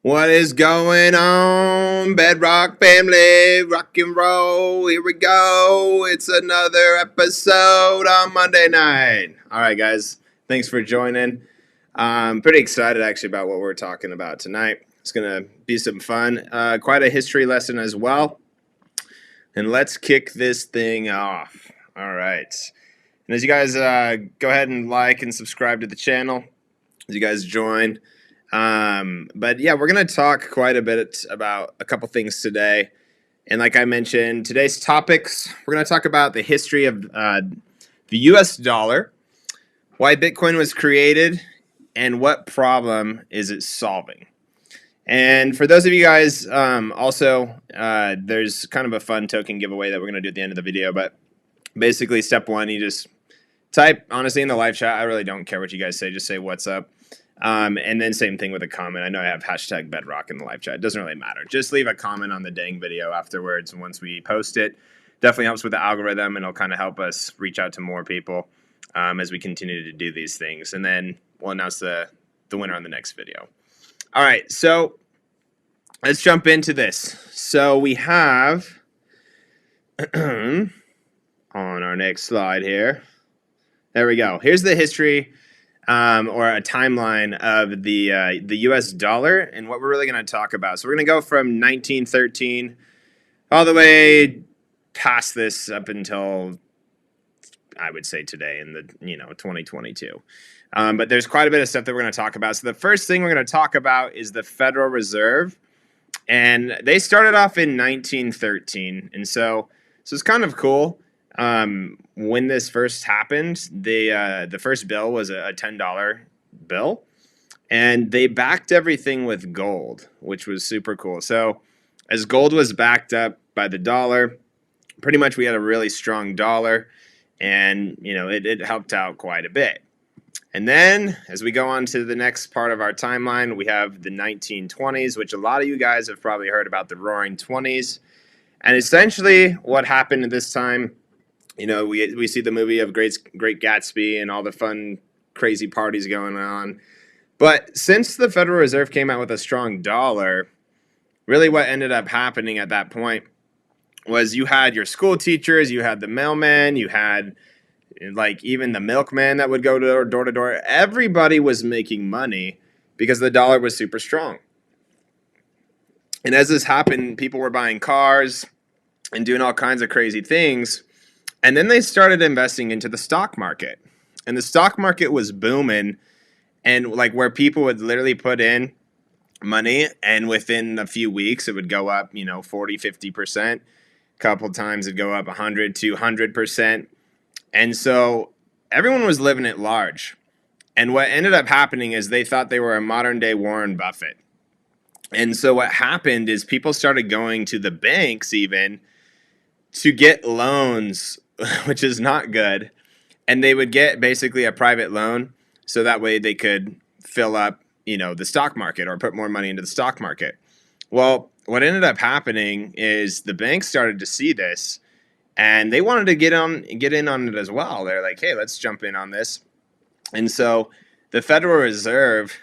What is going on, Bedrock family? Rock and roll. Here we go. It's another episode on Monday night. All right, guys. Thanks for joining. I'm pretty excited actually about what we're talking about tonight. It's going to be some fun. Quite a history lesson as well. And let's kick this thing off. All right. And as you guys go ahead and like and subscribe to the channel, as you guys join. But yeah, we're going to talk quite a bit about a couple things today. And like I mentioned, today's topics, we're going to talk about the history of the US dollar, why Bitcoin was created, and what problem is it solving. And for those of you guys, also, there's kind of a fun token giveaway that we're going to do at the end of the video. But basically, step one, you just type, honestly, in the live chat. I really don't care what you guys say. Just say what's up. And then same thing with a comment. I know I have hashtag Bedrock in the live chat. It doesn't really matter. Just leave a comment on the dang video afterwards once we post it. Definitely helps with the algorithm, and it'll kind of help us reach out to more people as we continue to do these things. And then we'll announce the winner on the next video. All right, so let's jump into this. So we have on our next slide here. There we go. Here's the history or a timeline of the U.S. dollar and what we're really going to talk about. So we're going to go from 1913 all the way past this up until, I would say, today in the 2022. But there's quite a bit of stuff that we're going to talk about. So the first thing we're going to talk about is the Federal Reserve, and they started off in 1913, and so it's kind of cool. When this first happened, the first bill was a $10 bill, and they backed everything with gold, which was super cool. So as gold was backed up by the dollar, pretty much we had a really strong dollar, and it helped out quite a bit. And then as we go on to the next part of our timeline, we have the 1920s, which a lot of you guys have probably heard about, the Roaring Twenties. And essentially what happened at this time, we see the movie of Great Gatsby and all the fun, crazy parties going on. But since the Federal Reserve came out with a strong dollar, really what ended up happening at that point was you had your school teachers, you had the mailman, you had like even the milkman that would go door to door. Everybody was making money because the dollar was super strong. And as this happened, people were buying cars and doing all kinds of crazy things. And then they started investing into the stock market. And the stock market was booming, and like where people would literally put in money, and within a few weeks it would go up, 40, 50%. A couple times it'd go up 100, 200%. And so everyone was living at large. And what ended up happening is they thought they were a modern day Warren Buffett. And so what happened is people started going to the banks even to get loans, which is not good. And they would get basically a private loan so that way they could fill up, the stock market or put more money into the stock market. Well, what ended up happening is the banks started to see this, and they wanted to get in on it as well. They're like, hey, let's jump in on this. And so the Federal Reserve,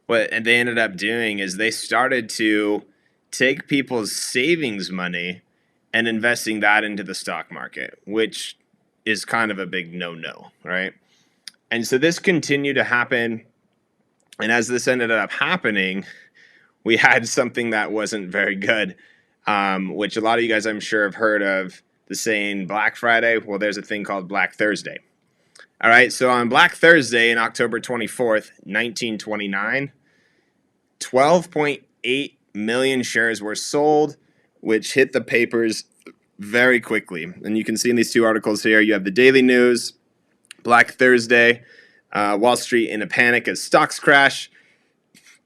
what they ended up doing is they started to take people's savings money and investing that into the stock market, which is kind of a big no-no, right? And so this continued to happen. And as this ended up happening, we had something that wasn't very good, which a lot of you guys, I'm sure, have heard of the saying Black Friday. Well, there's a thing called Black Thursday. All right, so on Black Thursday, on October 24th, 1929, 12.8 million shares were sold, which hit the papers very quickly. And you can see in these two articles here, you have the Daily News, Black Thursday, Wall Street in a panic as stocks crash.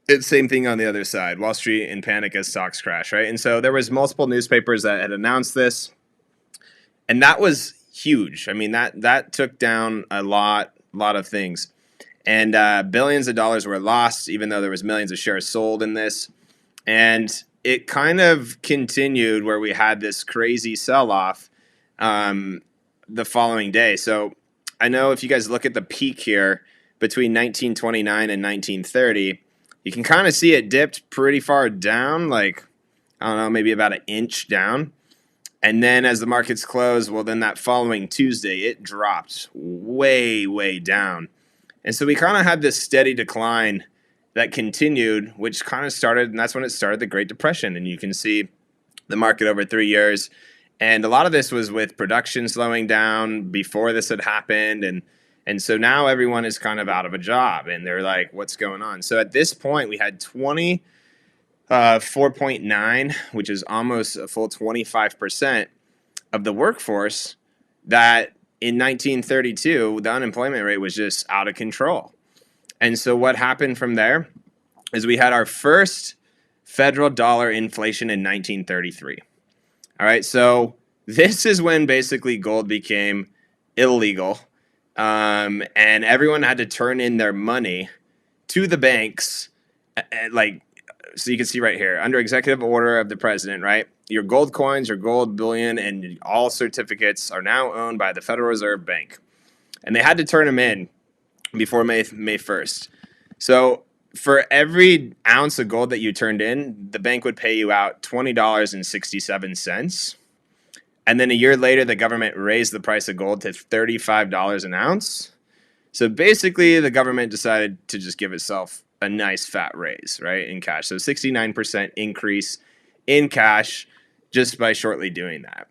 It's same thing on the other side, Wall Street in panic as stocks crash, right? And so there was multiple newspapers that had announced this, and that was huge. I mean, that took down a lot of things. And billions of dollars were lost, even though there was millions of shares sold in this. And it kind of continued where we had this crazy sell-off the following day. So I know if you guys look at the peak here between 1929 and 1930, You can kind of see it dipped pretty far down, like, I don't know, maybe about an inch down. And then as the markets closed, well, then that following Tuesday, it dropped way, way down. And so we kind of had this steady decline that continued, which kind of started, and that's when it started, the Great Depression. And you can see the market over 3 years. And a lot of this was with production slowing down before this had happened. And so now everyone is kind of out of a job and they're like, what's going on? So at this point, we had 4.9, which is almost a full 25% of the workforce that in 1932, the unemployment rate was just out of control. And so what happened from there is we had our first federal dollar inflation in 1933. All right, so this is when basically gold became illegal, and everyone had to turn in their money to the banks, like, so you can see right here, under executive order of the president, right? Your gold coins, your gold bullion, and all certificates are now owned by the Federal Reserve Bank. And they had to turn them in before May 1st. So for every ounce of gold that you turned in, the bank would pay you out $20.67. And then a year later, the government raised the price of gold to $35 an ounce. So basically, the government decided to just give itself a nice fat raise, right, in cash. So 69% increase in cash just by shortly doing that.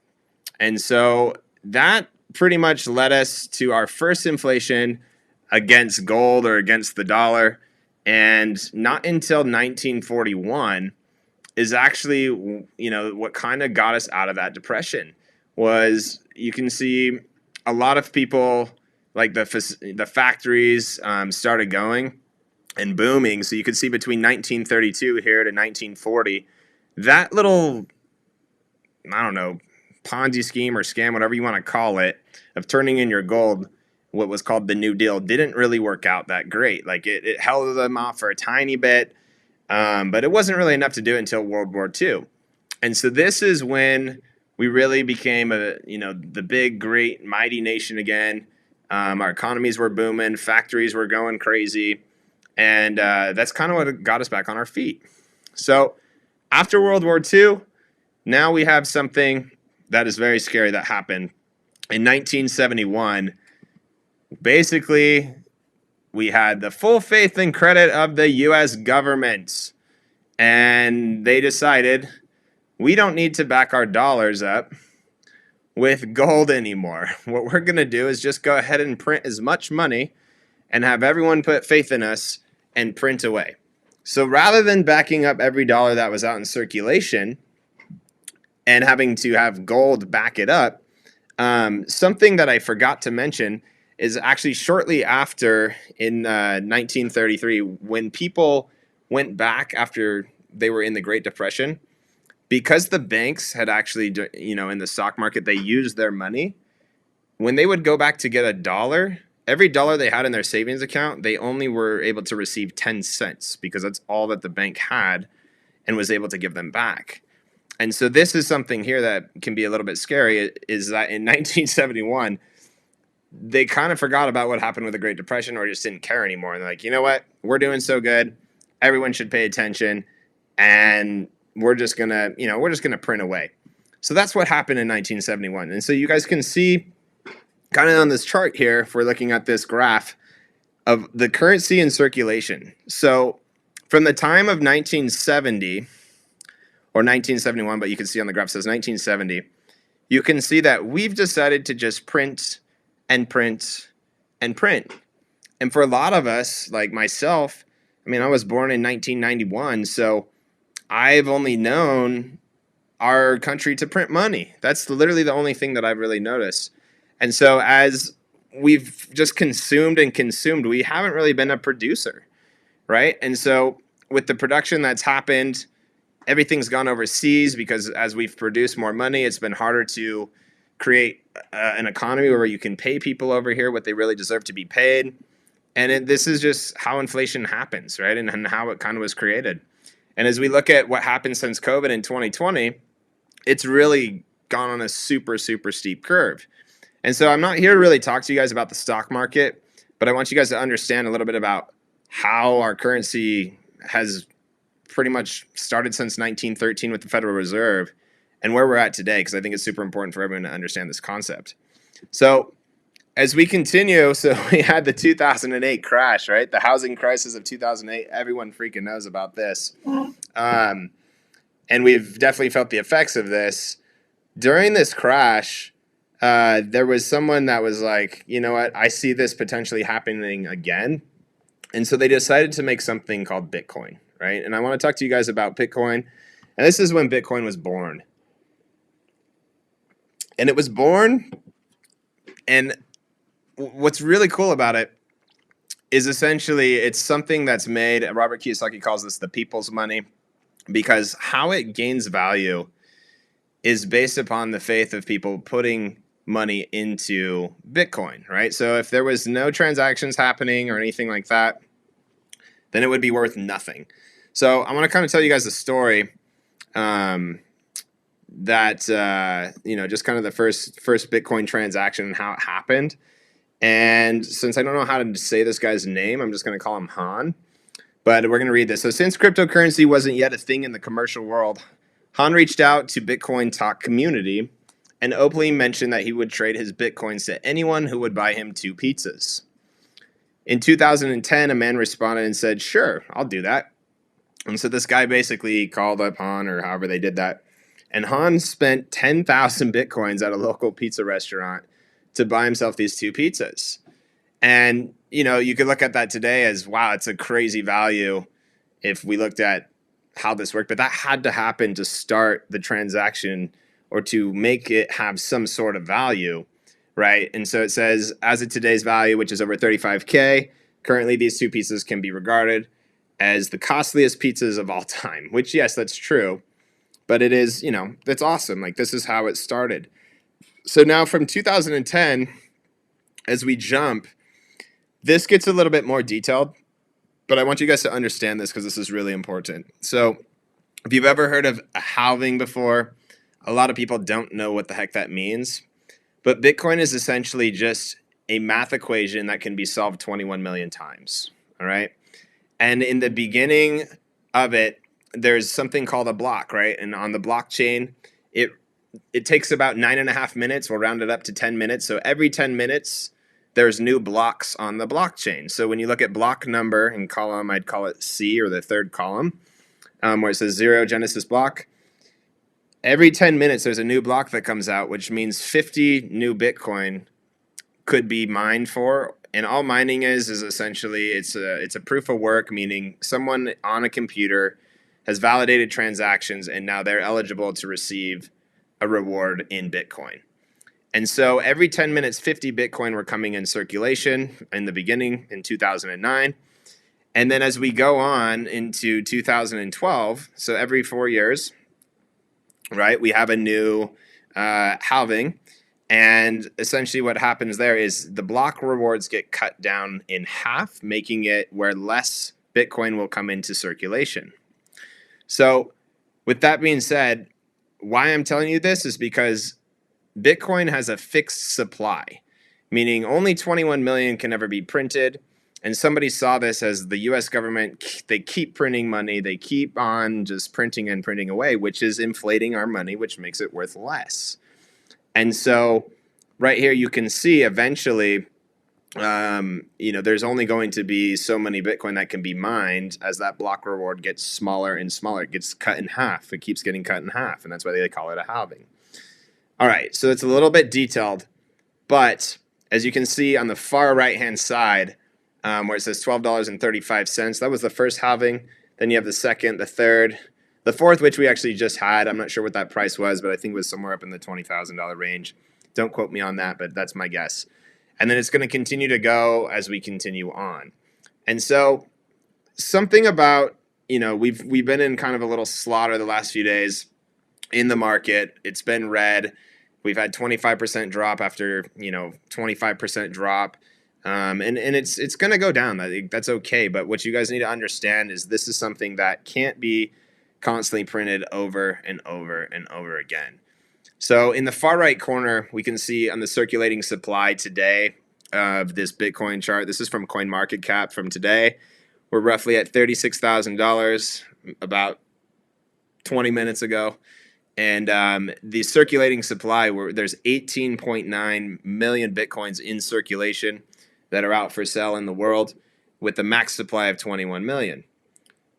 And so that pretty much led us to our first inflation against gold or against the dollar. And not until 1941 is actually, you know, what kind of got us out of that depression was, you can see a lot of people, like the factories started going and booming. So you could see between 1932 here to 1940, that little, I don't know, Ponzi scheme or scam, whatever you want to call it, of turning in your gold, what was called the New Deal, didn't really work out that great. Like it held them off for a tiny bit, but it wasn't really enough to do it until World War II. And so this is when we really became the big, great, mighty nation again. Our economies were booming, factories were going crazy, and that's kind of what got us back on our feet. So after World War II, now we have something that is very scary that happened in 1971. Basically, we had the full faith and credit of the U.S. government, and they decided we don't need to back our dollars up with gold anymore. What we're going to do is just go ahead and print as much money and have everyone put faith in us and print away. So rather than backing up every dollar that was out in circulation and having to have gold back it up, something that I forgot to mention is actually shortly after, in 1933, when people went back after they were in the Great Depression, because the banks had actually, in the stock market, they used their money. When they would go back to get a dollar, every dollar they had in their savings account, they only were able to receive 10 cents because that's all that the bank had and was able to give them back. And so this is something here that can be a little bit scary, is that in 1971, they kind of forgot about what happened with the Great Depression, or just didn't care anymore. And they're like, you know what? We're doing so good. Everyone should pay attention. And we're just going to print away. So that's what happened in 1971. And so you guys can see kind of on this chart here, if we're looking at this graph of the currency in circulation. So from the time of 1970 or 1971, but you can see on the graph it says 1970, you can see that we've decided to just print and print and print. And for a lot of us, like myself, I mean, I was born in 1991, so I've only known our country to print money. That's literally the only thing that I've really noticed. And so as we've just consumed and consumed, we haven't really been a producer, right? And so with the production that's happened, everything's gone overseas, because as we've produced more money, it's been harder to create an economy where you can pay people over here what they really deserve to be paid. And this is just how inflation happens, right? And how it kind of was created. And as we look at what happened since COVID in 2020, it's really gone on a super, super steep curve. And so I'm not here to really talk to you guys about the stock market, but I want you guys to understand a little bit about how our currency has pretty much started since 1913 with the Federal Reserve and where we're at today, because I think it's super important for everyone to understand this concept. So as we continue, so we had the 2008 crash, right? The housing crisis of 2008. Everyone freaking knows about this. And we've definitely felt the effects of this. During this crash, there was someone that was like, you know what, I see this potentially happening again. And so they decided to make something called Bitcoin, right? And I want to talk to you guys about Bitcoin. And this is when Bitcoin was born. And it was born, and what's really cool about it is essentially it's something that's made, Robert Kiyosaki calls this the people's money, because how it gains value is based upon the faith of people putting money into Bitcoin, right? So if there was no transactions happening or anything like that, then it would be worth nothing. So I want to kind of tell you guys a story that just kind of the first Bitcoin transaction and how it happened. And since I don't know how to say this guy's name, I'm just going to call him Han. But we're going to read this. So since cryptocurrency wasn't yet a thing in the commercial world, Han reached out to Bitcoin Talk community and openly mentioned that he would trade his Bitcoins to anyone who would buy him 2 pizzas. In 2010, a man responded and said, sure, I'll do that. And so this guy basically called up Han, or however they did that. And Han spent 10,000 Bitcoins at a local pizza restaurant to buy himself these 2 pizzas. And, you could look at that today as, wow, it's a crazy value if we looked at how this worked. But that had to happen to start the transaction or to make it have some sort of value, right? And so it says, as of today's value, which is over 35K, currently these 2 pizzas can be regarded as the costliest pizzas of all time, which, yes, that's true. But it is, that's awesome. Like, this is how it started. So now from 2010, as we jump, this gets a little bit more detailed, but I want you guys to understand this because this is really important. So if you've ever heard of a halving before, a lot of people don't know what the heck that means. But Bitcoin is essentially just a math equation that can be solved 21 million times, all right? And in the beginning of it, there's something called a block, right? And on the blockchain, it takes about 9.5 minutes. We'll round it up to 10 minutes. So every 10 minutes, there's new blocks on the blockchain. So when you look at block number in column, I'd call it C, or the third column, where it says 0 Genesis block. Every 10 minutes, there's a new block that comes out, which means 50 new Bitcoin could be mined for. And all mining is essentially, it's a proof of work, meaning someone on a computer has validated transactions, and now they're eligible to receive a reward in Bitcoin. And so every 10 minutes, 50 Bitcoin were coming in circulation in the beginning in 2009. And then as we go on into 2012, so every 4 years, right, we have a new halving. And essentially what happens there is the block rewards get cut down in half, making it where less Bitcoin will come into circulation. So with that being said, why I'm telling you this is because Bitcoin has a fixed supply, meaning only 21 million can ever be printed. And somebody saw this as the US government, they keep printing money. They keep on just printing and printing away, which is inflating our money, which makes it worth less. And so right here, you can see eventually, there's only going to be so many Bitcoin that can be mined as that block reward gets smaller and smaller. It gets cut in half. It keeps getting cut in half. And that's why they call it a halving. All right, so it's a little bit detailed. But as you can see on the far right-hand side, where it says $12.35, that was the first halving. Then you have the second, the third, the fourth, which we actually just had. I'm not sure what that price was, but I think it was somewhere up in the $20,000 range. Don't quote me on that, but that's my guess. And then it's going to continue to go as we continue on. And so something about, we've been in kind of a little slaughter the last few days in the market. It's been red. We've had 25% drop after, 25% drop. And it's going to go down. That's okay. But what you guys need to understand is this is something that can't be constantly printed over and over and over again. So in the far right corner, we can see on the circulating supply today of this Bitcoin chart. This is from CoinMarketCap from today. We're roughly at $36,000 about 20 minutes ago. And the circulating supply, there's 18.9 million Bitcoins in circulation that are out for sale in the world, with a max supply of 21 million.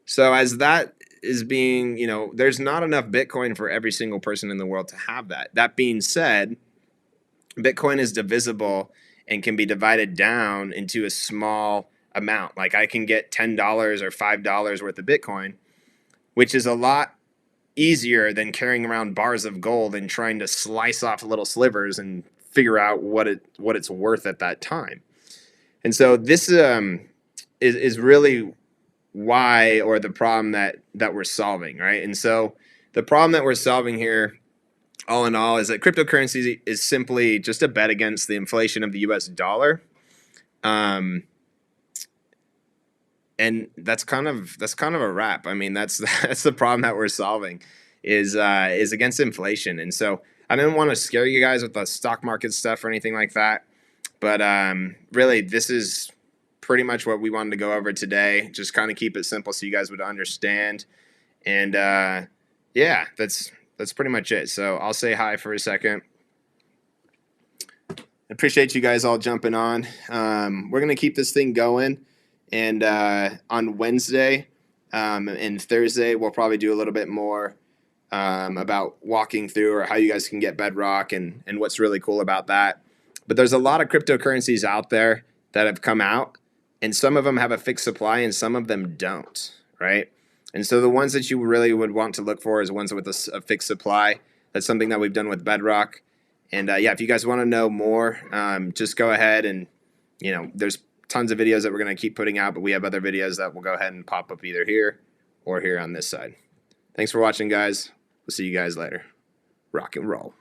So as that is being, there's not enough Bitcoin for every single person in the world to have that. That being said, Bitcoin is divisible and can be divided down into a small amount. Like I can get $10 or $5 worth of Bitcoin, which is a lot easier than carrying around bars of gold and trying to slice off little slivers and figure out what it's worth at that time. And so this is really why, or the problem that we're solving, right? And so the problem that we're solving here, all in all, is that cryptocurrency is simply just a bet against the inflation of the US dollar. And that's kind of a wrap. I mean, that's the problem that we're solving is against inflation. And so I didn't want to scare you guys with the stock market stuff or anything like that. But really, this is pretty much what we wanted to go over today. Just kind of keep it simple so you guys would understand. And yeah, that's pretty much it. So I'll say hi for a second. Appreciate you guys all jumping on. We're going to keep this thing going. And on Wednesday and Thursday, we'll probably do a little bit more about walking through or how you guys can get Bedrock and what's really cool about that. But there's a lot of cryptocurrencies out there that have come out, and some of them have a fixed supply and some of them don't, right? And so the ones that you really would want to look for is ones with a fixed supply. That's something that we've done with Bedrock. And yeah, if you guys want to know more, just go ahead and, there's tons of videos that we're going to keep putting out, but we have other videos that will go ahead and pop up either here or here on this side. Thanks for watching, guys. We'll see you guys later. Rock and roll.